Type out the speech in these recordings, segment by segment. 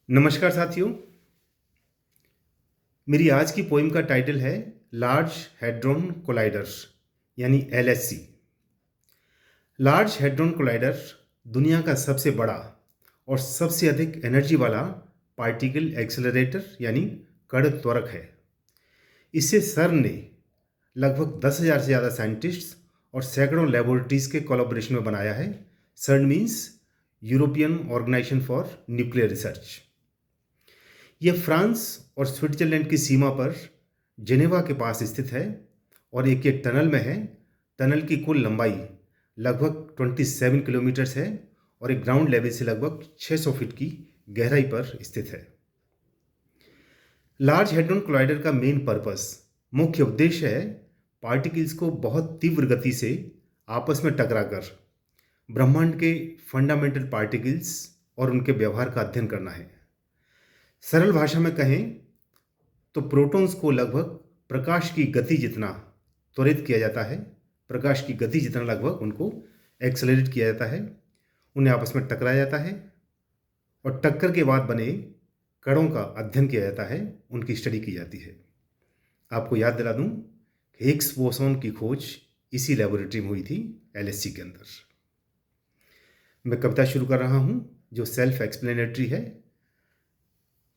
नमस्कार साथियों। मेरी आज की पोइम का टाइटल है लार्ज हैड्रॉन कोलाइडर यानी एलएचसी। लार्ज हैड्रॉन कोलाइडर दुनिया का सबसे बड़ा और सबसे अधिक एनर्जी वाला पार्टिकल एक्सेलरेटर यानी कण त्वरक है। इसे सर्न ने लगभग 10,000 से ज़्यादा साइंटिस्ट्स और सैकड़ों लेबोरेटरीज के कोलैबोरेशन में बनाया है। CERN means European organisation for nuclear research. यह फ्रांस और स्विट्जरलैंड की सीमा पर जेनेवा के पास स्थित है और एक ये टनल में है। टनल की कुल लंबाई लगभग 27 किलोमीटर्स है और एक ग्राउंड लेवल से लगभग 600 फीट की गहराई पर स्थित है। लार्ज हैड्रॉन कोलाइडर का मेन पर्पस, मुख्य उद्देश्य है पार्टिकल्स को बहुत तीव्र गति से आपस में टकराकर ब्रह्मांड के फंडामेंटल पार्टिकल्स और उनके व्यवहार का अध्ययन करना है। सरल भाषा में कहें तो प्रोटॉन्स को लगभग प्रकाश की गति जितना त्वरित किया जाता है, प्रकाश की गति जितना लगभग उनको एक्सेलरेट किया जाता है, उन्हें आपस में टकराया जाता है और टक्कर के बाद बने कणों का अध्ययन किया जाता है, उनकी स्टडी की जाती है। आपको याद दिला दूं कि हिग्स बोसॉन की खोज इसी लेबोरेटरी में हुई थी, एलएचसी के अंदर। मैं कविता शुरू कर रहा हूं जो सेल्फ एक्सप्लेनेटरी है।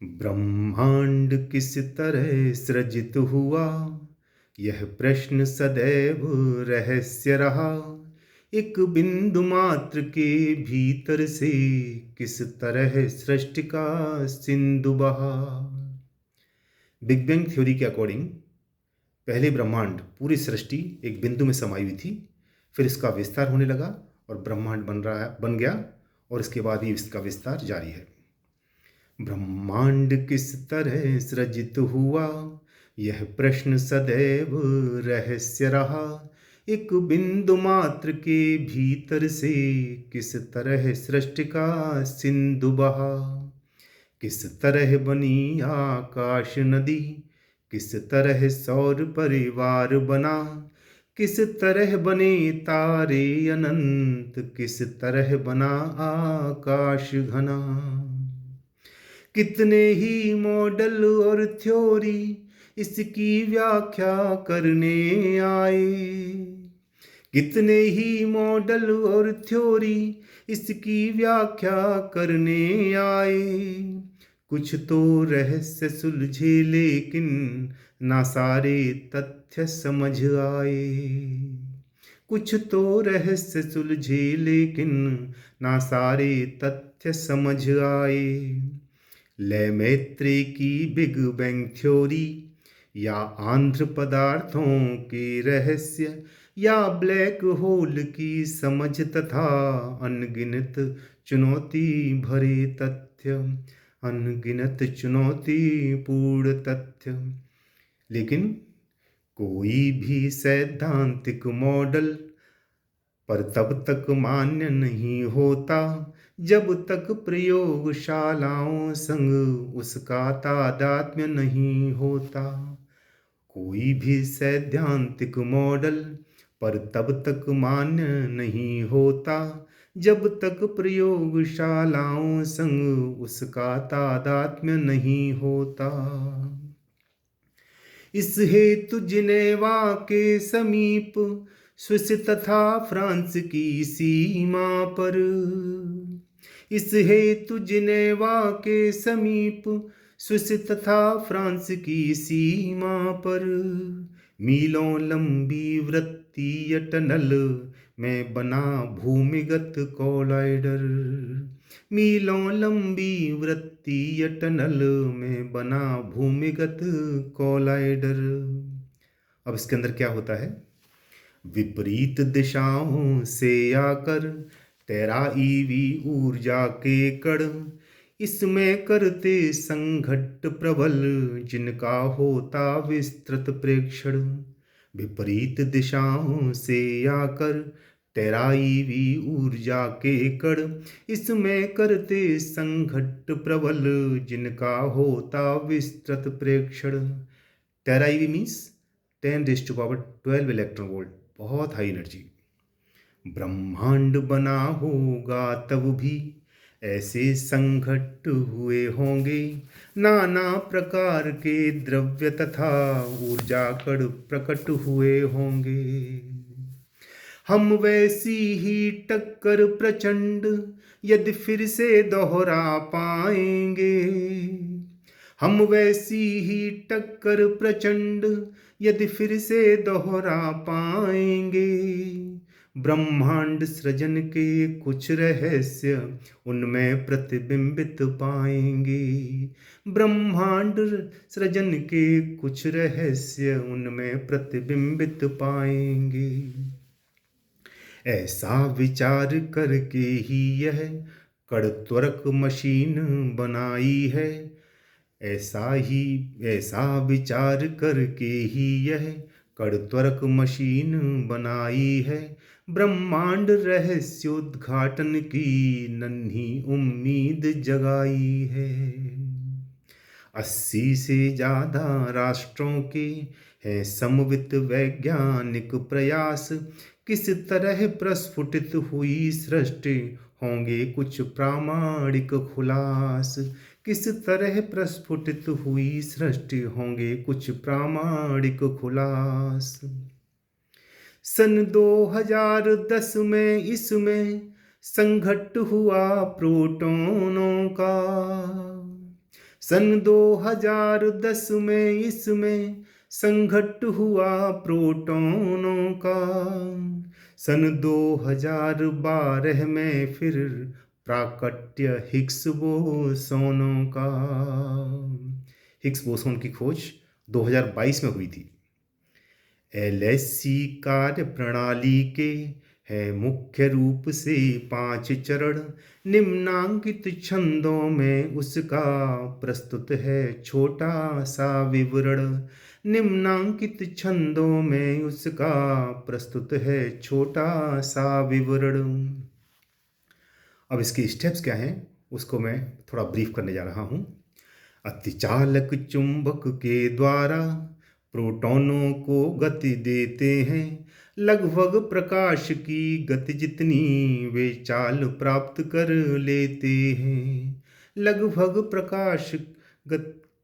ब्रह्मांड किस तरह सृजित हुआ, यह प्रश्न सदैव रहस्य रहा। एक बिंदु मात्र के भीतर से किस तरह सृष्टि का सिंधु बहा। बिग बैंग थ्योरी के अकॉर्डिंग पहले ब्रह्मांड, पूरी सृष्टि एक बिंदु में समाई हुई थी, फिर इसका विस्तार होने लगा और ब्रह्मांड बन गया और इसके बाद ही इसका विस्तार जारी है। ब्रह्मांड किस तरह सृजित हुआ, यह प्रश्न सदैव रहस्य रहा। एक बिंदु मात्र के भीतर से किस तरह सृष्टि का सिंधु बहा। किस तरह बनी आकाश नदी, किस तरह सौर परिवार बना। किस तरह बने तारे अनंत, किस तरह बना आकाश घना। कितने ही मॉडल और थ्योरी इसकी व्याख्या करने आए। कितने ही मॉडल और थ्योरी इसकी व्याख्या करने आए। कुछ तो रहस्य सुलझे लेकिन ना सारे तथ्य समझ आए। कुछ तो रहस्य सुलझे लेकिन ना सारे तथ्य समझ आए। लेमैत्रे की बिग बैंग थ्योरी या आंध्र पदार्थों के रहस्य या ब्लैक होल की समझ तथा अनगिनत चुनौती भरे तथ्य, अनगिनत चुनौतीपूर्ण तथ्य। लेकिन कोई भी सैद्धांतिक मॉडल पर तब तक मान्य नहीं होता जब तक प्रयोगशालाओं संग उसका तादात्म्य नहीं होता। कोई भी सैद्धांतिक मॉडल पर तब तक मान्य नहीं होता जब तक प्रयोगशालाओं संग उसका तादात्म्य नहीं होता। इस हेतु जिनेवा के समीप स्विस तथा फ्रांस की सीमा पर, इस हेतु जिनेवा के समीप स्विस तथा फ्रांस की सीमा पर मीलों लंबी वृत्तीय टनल में बना भूमिगत कोलाइडर। मीलों लंबी वृत्तीय टनल में बना भूमिगत कोलाइडर। अब इसके अंदर क्या होता है? विपरीत दिशाओं से आकर टेराईवी ऊर्जा के कण इसमें करते संघट्ट प्रबल, जिनका होता विस्तृत प्रेक्षण। विपरीत दिशाओं से आकर टेराईवी ऊर्जा के कण इसमें करते संघट्ट प्रबल, जिनका होता विस्तृत प्रेक्षण। टेराईवी मीन्स 10⁻12 इलेक्ट्रॉन वोल्ट, बहुत हाई एनर्जी। ब्रह्मांड बना होगा तब भी ऐसे संघट्ट हुए होंगे नाना प्रकार के द्रव्य तथा ऊर्जा कण प्रकट हुए होंगे। हम वैसी ही टक्कर प्रचंड यदि फिर से दोहरा पाएंगे। हम वैसी ही टक्कर प्रचंड यदि फिर से दोहरा पाएंगे। ब्रह्मांड सृजन के कुछ रहस्य उनमें प्रतिबिंबित पाएंगे। ब्रह्मांड सृजन के कुछ रहस्य उनमें प्रतिबिंबित पाएंगे। ऐसा विचार करके ही यह कड़त्वरक मशीन बनाई है। ऐसा विचार करके ही यह कड़त्वरक मशीन बनाई है। ब्रह्मांड रहस्योद्घाटन की नन्ही उम्मीद जगाई है। 80 से ज़्यादा राष्ट्रों के हैं समवित वैज्ञानिक प्रयास। किस तरह प्रस्फुटित हुई सृष्टि होंगे कुछ प्रामाणिक खुलास। किस तरह प्रस्फुटित हुई सृष्टि होंगे कुछ प्रामाणिक खुलास। सन 2010 में इसमें संघट्ट हुआ प्रोटॉनों का। सन 2010 में इसमें संघट्ट हुआ प्रोटॉनों का। सन 2012 में फिर प्राकट्य हिग्स बोसोनों का। हिग्स बोसोन की खोज 2022 में हुई थी। LHC कार्य प्रणाली के है मुख्य रूप से 5 चरण। निम्नांकित छंदों में उसका प्रस्तुत है छोटा सा विवरण। निम्नांकित छंदों में उसका प्रस्तुत है छोटा सा विवरण। अब इसके स्टेप्स क्या हैं उसको मैं थोड़ा ब्रीफ करने जा रहा हूँ। अतिचालक चुंबक के द्वारा प्रोटॉनों को गति देते हैं। लगभग प्रकाश की गति जितनी वे चाल प्राप्त कर लेते हैं। लगभग प्रकाश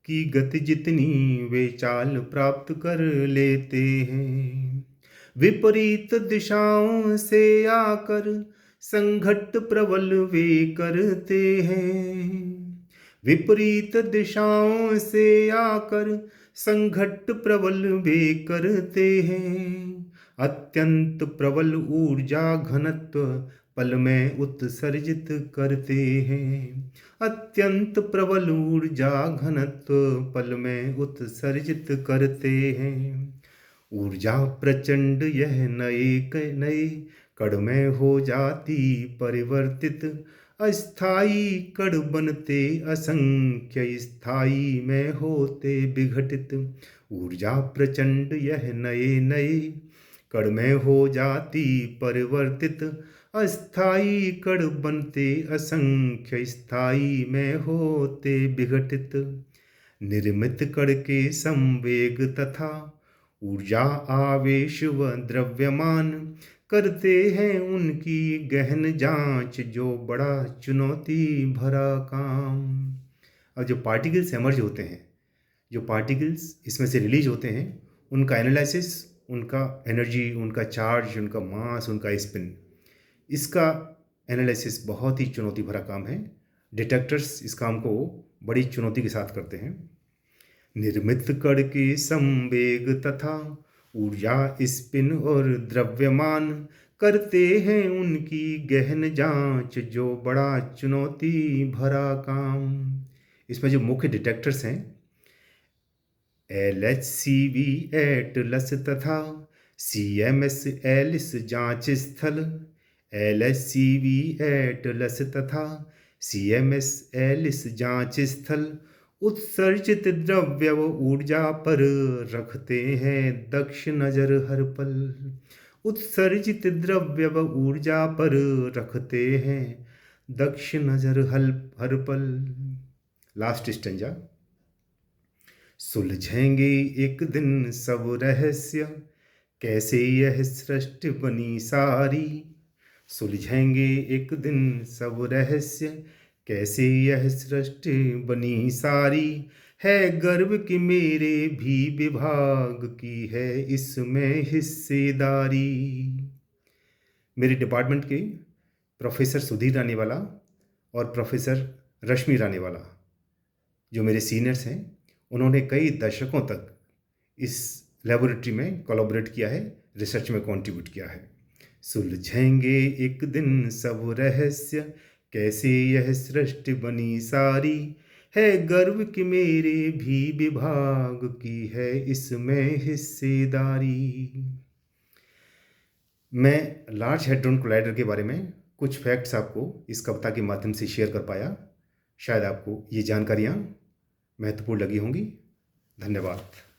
की गति जितनी वे चाल प्राप्त कर लेते हैं। विपरीत दिशाओं से आकर संघट्ट प्रबल वे करते हैं। विपरीत दिशाओं से आकर संघट्ट प्रबल वे करते हैं। अत्यंत प्रबल ऊर्जा घनत्व पल में उत्सर्जित करते हैं। अत्यंत प्रबल ऊर्जा घनत्व पल में उत्सर्जित करते हैं। ऊर्जा प्रचंड यह नए कण में हो जाती परिवर्तित। अस्थाई कण बनते असंख्य स्थाई में होते विघटित। ऊर्जा प्रचंड यह नए कण में हो जाती परिवर्तित। अस्थाई कण बनते असंख्य स्थाई में होते विघटित। निर्मित कण के संवेग तथा ऊर्जा आवेश व द्रव्यमान करते हैं उनकी गहन जांच जो बड़ा चुनौती भरा काम। अब जो पार्टिकल्स एमर्ज होते हैं, जो पार्टिकल्स इसमें से रिलीज होते हैं, उनका एनालिसिस, उनका एनर्जी, उनका चार्ज, उनका मास, उनका स्पिन, इसका एनालिसिस बहुत ही चुनौती भरा काम है। डिटेक्टर्स इस काम को बड़ी चुनौती के साथ करते हैं। निर्मित कण के संवेग तथा ऊर्जा स्पिन और द्रव्यमान करते हैं उनकी गहन जांच जो बड़ा चुनौती भरा काम। इसमें जो मुख्य डिटेक्टर्स हैं LHCb एटलस तथा CMS एलिस जांच स्थल। LHCb एटलस तथा CMS एलिस जांच स्थल उत्सर्जित द्रव्य व ऊर्जा पर रखते हैं दक्ष नजर हर पल। उत्सर्जित द्रव्य व ऊर्जा पर रखते हैं दक्ष नजर हर पल। Last stanza. सुलझेंगे एक दिन सब रहस्य कैसे यह सृष्टि बनी सारी। सुलझेंगे एक दिन सब रहस्य कैसे यह सृष्टि बनी सारी, है गर्व कि मेरे भी विभाग की है इसमें हिस्सेदारी। मेरे डिपार्टमेंट के प्रोफेसर सुधीर रानीवाला और प्रोफेसर रश्मि रानीवाला जो मेरे सीनियर्स हैं, उन्होंने कई दशकों तक इस लेबोरेटरी में कोलैबोरेट किया है, रिसर्च में कंट्रीब्यूट किया है। सुलझेंगे एक दिन सब रहस्य, कैसे यह सृष्टि बनी सारी, है गर्व कि मेरे भी विभाग की है इसमें हिस्सेदारी। मैं लार्ज हैड्रॉन कोलाइडर के बारे में कुछ फैक्ट्स आपको इस कविता के माध्यम से शेयर कर पाया। शायद आपको ये जानकारियाँ महत्वपूर्ण लगी होंगी। धन्यवाद।